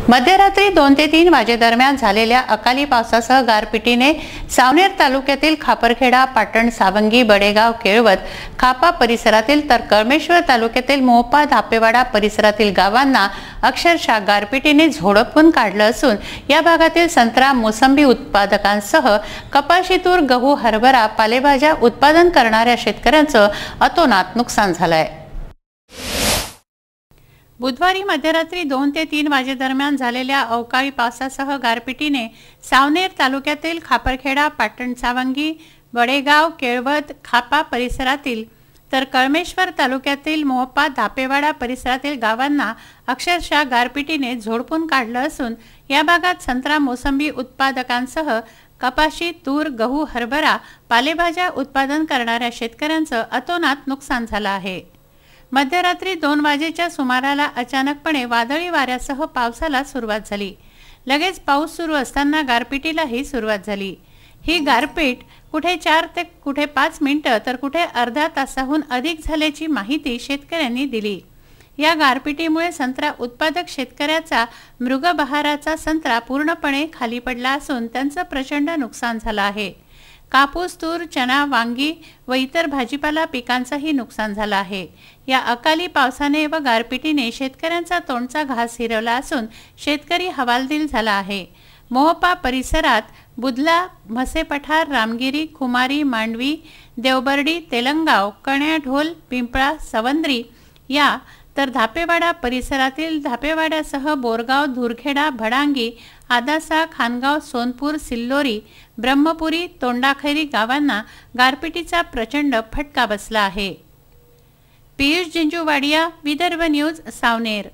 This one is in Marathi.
मध्यरात्री 2 ते 3 वाजेदरम्यान झालेल्या अकाली पावसासह गारपिटीने सावनेर तालुक्यातील खापरखेडा, पाटण, सावंगी, बडेगाव, केळवत, खापा परिसरातील तर कळमेश्वर तालुक्यातील मोहपा, धापेवाडा परिसरातील गावांना अक्षरशः गारपिटीने झोडपून काढलं असून या भागातील संत्रा, मोसंबी उत्पादकांसह कपाशी, तूर, गहू, हरभरा, पालेभाज्या उत्पादन करणाऱ्या शेतकऱ्यांचं अतोनात नुकसान झालंय। बुधवारी मध्यरात्री 2 ते 3 वाजेदरम्यान झालेल्या अवकाळी पावसासह गारपिटीने सावनेर तालुक्यातील खापरखेडा, पाटण, सावंगी, बडेगाव, केळवत, खापा परिसरातील तर कळमेश्वर तालुक्यातील मोहपा, धापेवाडा परिसरातील गावांना अक्षरशः गारपिटीने झोडपून काढलं असून या भागात संत्रा, मोसंबी उत्पादकांसह कपाशी, तूर, गहू, हरभरा, पालेभाज्या उत्पादन करणाऱ्या शेतकऱ्यांचं अतोनात नुकसान झालं आहे। मध्यरात्री 2 वाजेच्या सुमाराला अचानकपणे वादळी वाऱ्यासह पावसाला सुरुवात झाली। लगेच पाऊस सुरू असताना गारपिटीलाही सुरुवात झाली। ही गारपीट कुठे 4 ते कुठे 5 मिनिटं तर कुठे अर्ध्या तासाहून अधिक झाल्याची माहिती शेतकऱ्यांनी दिली। या गारपिटीमुळे संत्रा उत्पादक शेतकऱ्याचा मृगबहाराचा संत्रा पूर्णपणे खाली पडला असून त्यांचं प्रचंड नुकसान झालं आहे। कापूस, तूर, चना, वांगी व इतर भाजीपाला पिकांचंही नुकसान झालं आहे। या अकाली पावसाने व गारपिटीने शेतकऱ्यांचा तोंडचा घास हिरवला असून शेतकरी हवालदिल झाला आहे। मोहपा परिसरात बुदला, म्हसेपठार, रामगिरी, खुमारी, मांडवी, देवबर्डी, तेलंगाव, कण्या, ढोल, पिंपळा, सवंद्री या तर धापेवाडा परिसरातील धापेवाड्यासह बोरगाव, धुरखेडा, भडांगी, आदासा, खानगाव, सोनपूर, सिल्लोरी, ब्रह्मपुरी, तोंडाखैरी गावांना गारपिटीचा प्रचंड फटका बसला आहे। पियुष जिंजूवाडिया, विदर्भ न्यूज, सावनेर।